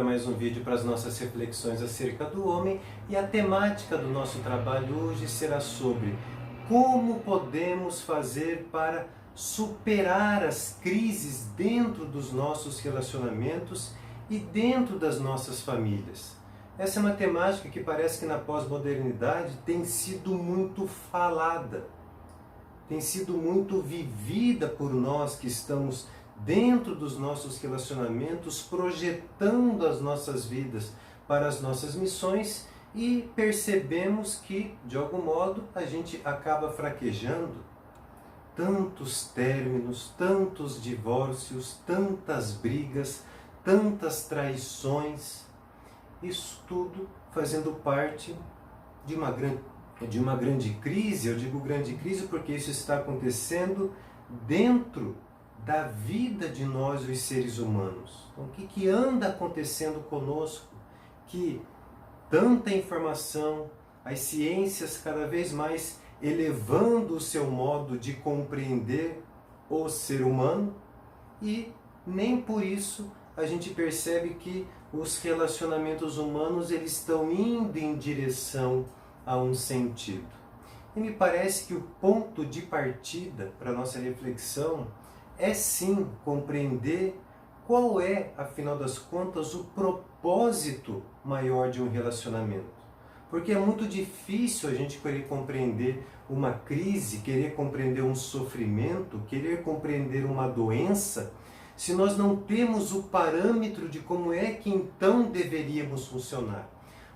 para mais um vídeo para as nossas reflexões acerca do homem, e a temática do nosso trabalho hoje será sobre como podemos fazer para superar as crises dentro dos nossos relacionamentos e dentro das nossas famílias. Essa é uma temática que parece que na pós-modernidade tem sido muito falada, tem sido muito vivida por nós que estamos dentro dos nossos relacionamentos, projetando as nossas vidas para as nossas missões, e percebemos que, de algum modo, a gente acaba fraquejando. Tantos términos, tantos divórcios, tantas brigas, tantas traições, isso tudo fazendo parte de uma grande crise. Eu digo grande crise porque isso está acontecendo dentro da vida de nós, os seres humanos. Então, o que anda acontecendo conosco? Que tanta informação, as ciências cada vez mais elevando o seu modo de compreender o ser humano, e nem por isso a gente percebe que os relacionamentos humanos eles estão indo em direção a um sentido. E me parece que o ponto de partida para a nossa reflexão é sim compreender qual é, afinal das contas, o propósito maior de um relacionamento. Porque é muito difícil a gente querer compreender uma crise, querer compreender um sofrimento, querer compreender uma doença, se nós não temos o parâmetro de como é que então deveríamos funcionar.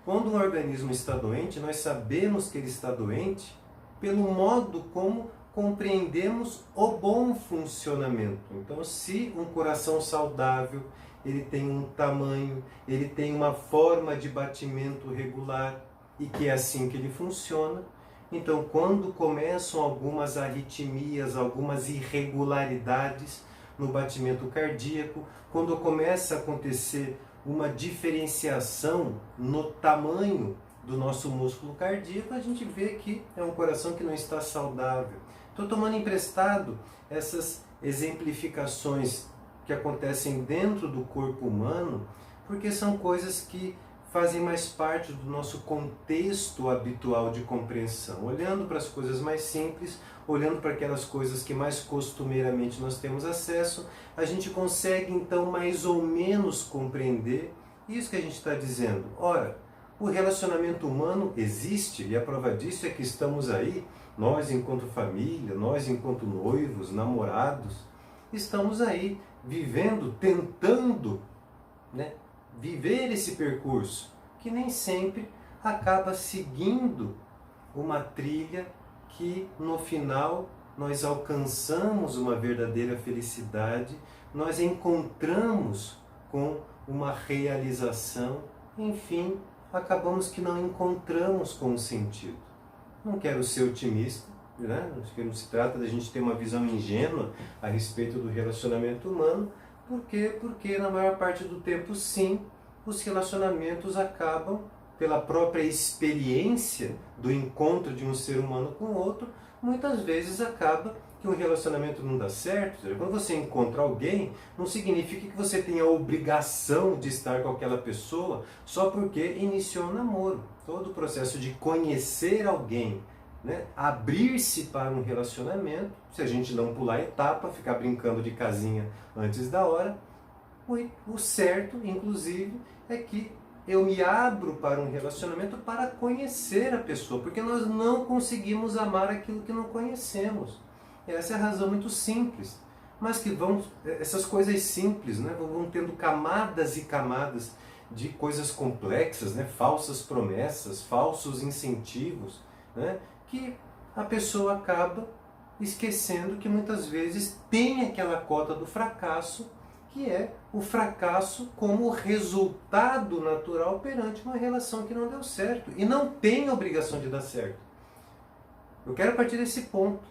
Quando um organismo está doente, nós sabemos que ele está doente pelo modo como compreendemos o bom funcionamento. Então, se um coração saudável, ele tem um tamanho, ele tem uma forma de batimento regular, e que é assim que ele funciona, então quando começam algumas arritmias, algumas irregularidades no batimento cardíaco, quando começa a acontecer uma diferenciação no tamanho do nosso músculo cardíaco, a gente vê que é um coração que não está saudável. Estou tomando emprestado essas exemplificações que acontecem dentro do corpo humano, porque são coisas que fazem mais parte do nosso contexto habitual de compreensão. Olhando para as coisas mais simples, olhando para aquelas coisas que mais costumeiramente nós temos acesso, a gente consegue então mais ou menos compreender isso que a gente está dizendo. Ora, o relacionamento humano existe, e a prova disso é que estamos aí, nós enquanto família, nós enquanto noivos, namorados, estamos aí vivendo, tentando, viver esse percurso, que nem sempre acaba seguindo uma trilha que no final nós alcançamos uma verdadeira felicidade, nós encontramos com uma realização, enfim, acabamos que não encontramos com um sentido. Não quero ser otimista, não se trata da gente ter uma visão ingênua a respeito do relacionamento humano. Por quê? Porque na maior parte do tempo, sim, os relacionamentos acabam, pela própria experiência do encontro de um ser humano com o outro, muitas vezes acaba que um relacionamento não dá certo. Quando você encontra alguém, não significa que você tenha a obrigação de estar com aquela pessoa só porque iniciou um namoro. Todo o processo de conhecer alguém, abrir-se para um relacionamento, se a gente não pular etapa, ficar brincando de casinha antes da hora, o certo, inclusive, é que eu me abro para um relacionamento para conhecer a pessoa, porque nós não conseguimos amar aquilo que não conhecemos. Essa é a razão muito simples, mas que essas coisas simples vão tendo camadas e camadas de coisas complexas, falsas promessas, falsos incentivos, que a pessoa acaba esquecendo que muitas vezes tem aquela cota do fracasso, que é o fracasso como resultado natural perante uma relação que não deu certo. E não tem obrigação de dar certo. Eu quero partir desse ponto.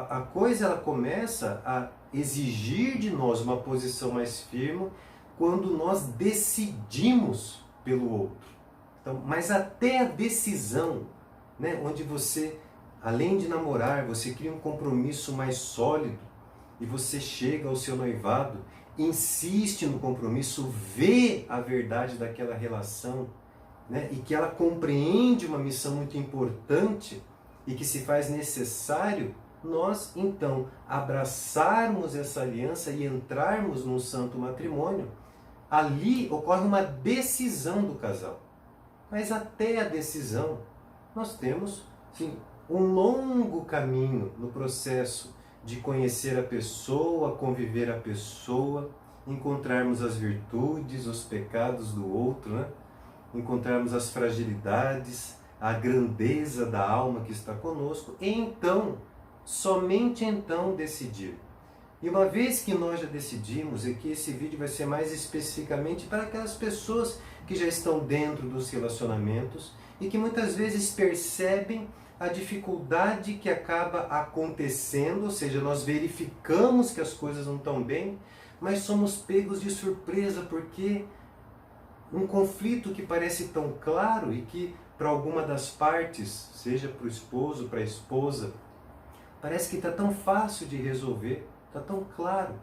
A coisa ela começa a exigir de nós uma posição mais firme quando nós decidimos pelo outro. Então, mas até a decisão, onde você, além de namorar, você cria um compromisso mais sólido, e você chega ao seu noivado insiste no compromisso, vê a verdade daquela relação, né, e que ela compreende uma missão muito importante e que se faz necessário nós, então, abraçarmos essa aliança e entrarmos num santo matrimônio. Ali ocorre uma decisão do casal. Mas até a decisão, nós temos, sim, um longo caminho no processo de conhecer a pessoa, conviver a pessoa, encontrarmos as virtudes, os pecados do outro, né? Encontrarmos as fragilidades, a grandeza da alma que está conosco, e então, somente então decidir. E uma vez que nós já decidimos, e que esse vídeo vai ser mais especificamente para aquelas pessoas que já estão dentro dos relacionamentos e que muitas vezes percebem a dificuldade que acaba acontecendo, ou seja, nós verificamos que as coisas não estão bem, mas somos pegos de surpresa porque um conflito que parece tão claro e que para alguma das partes, seja para o esposo, para a esposa, parece que está tão fácil de resolver, está tão claro,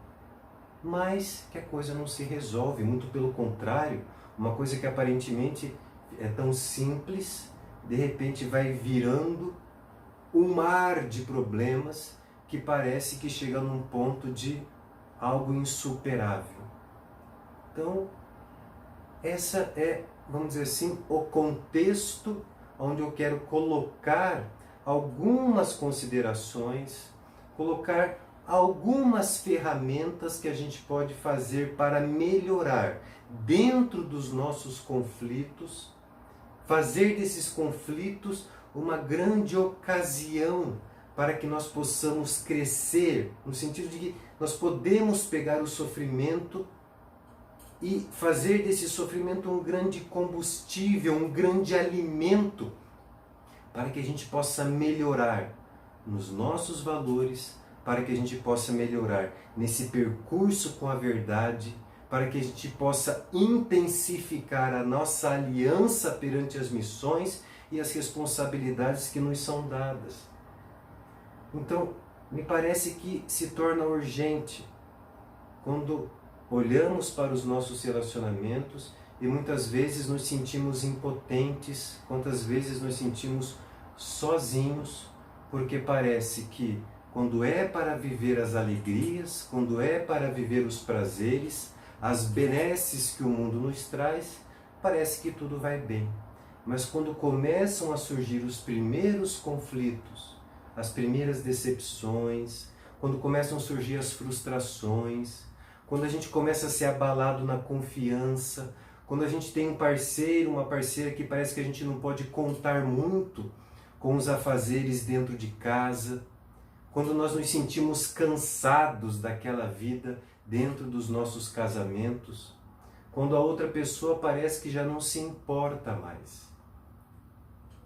mas que a coisa não se resolve, muito pelo contrário, uma coisa que aparentemente é tão simples, de repente vai virando um mar de problemas que parece que chega num ponto de algo insuperável. Então, essa é, vamos dizer assim, o contexto onde eu quero colocar algumas considerações, colocar algumas ferramentas que a gente pode fazer para melhorar dentro dos nossos conflitos, fazer desses conflitos uma grande ocasião para que nós possamos crescer, no sentido de que nós podemos pegar o sofrimento e fazer desse sofrimento um grande combustível, um grande alimento, para que a gente possa melhorar nos nossos valores, para que a gente possa melhorar nesse percurso com a verdade, para que a gente possa intensificar a nossa aliança perante as missões e as responsabilidades que nos são dadas. Então, me parece que se torna urgente quando olhamos para os nossos relacionamentos e muitas vezes nos sentimos impotentes, quantas vezes nos sentimos sozinhos, porque parece que quando é para viver as alegrias, quando é para viver os prazeres, as benesses que o mundo nos traz, parece que tudo vai bem. Mas quando começam a surgir os primeiros conflitos, as primeiras decepções, quando começam a surgir as frustrações, quando a gente começa a ser abalado na confiança, quando a gente tem um parceiro, uma parceira que parece que a gente não pode contar muito com os afazeres dentro de casa, quando nós nos sentimos cansados daquela vida dentro dos nossos casamentos, quando a outra pessoa parece que já não se importa mais.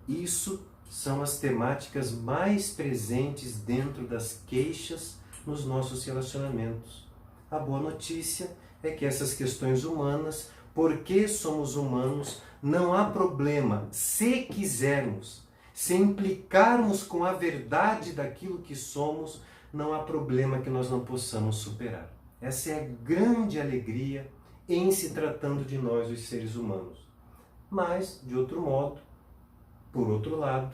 Isso são as temáticas mais presentes dentro das queixas nos nossos relacionamentos. A boa notícia é que essas questões humanas, porque somos humanos, não há problema se quisermos, se implicarmos com a verdade daquilo que somos, não há problema que nós não possamos superar. Essa é a grande alegria em se tratando de nós, os seres humanos. Mas, de outro modo, por outro lado,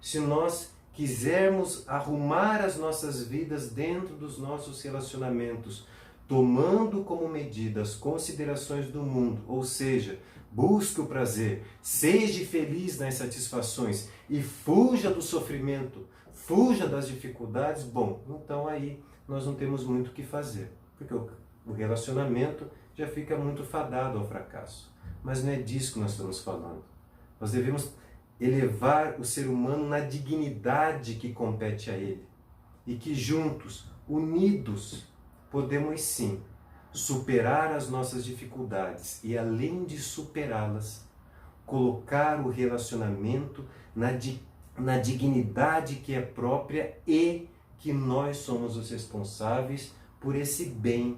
se nós quisermos arrumar as nossas vidas dentro dos nossos relacionamentos, tomando como medida as considerações do mundo, ou seja, busque o prazer, seja feliz nas satisfações e fuja do sofrimento, fuja das dificuldades, bom, então aí nós não temos muito o que fazer, porque o relacionamento já fica muito fadado ao fracasso. Mas não é disso que nós estamos falando. Nós devemos elevar o ser humano na dignidade que compete a ele e que juntos, unidos, podemos sim superar as nossas dificuldades e, além de superá-las, colocar o relacionamento na dignidade que é própria e que nós somos os responsáveis por esse bem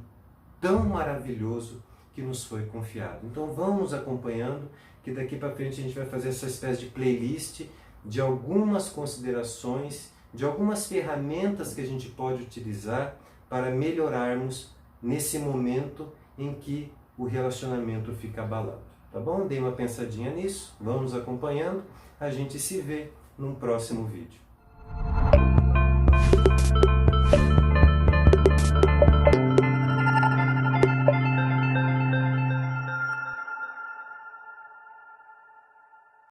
tão maravilhoso que nos foi confiado. Então vamos acompanhando, que daqui para frente a gente vai fazer essa espécie de playlist de algumas considerações, de algumas ferramentas que a gente pode utilizar para melhorarmos nesse momento em que o relacionamento fica abalado. Tá bom? Dê uma pensadinha nisso, vamos acompanhando, a gente se vê num próximo vídeo.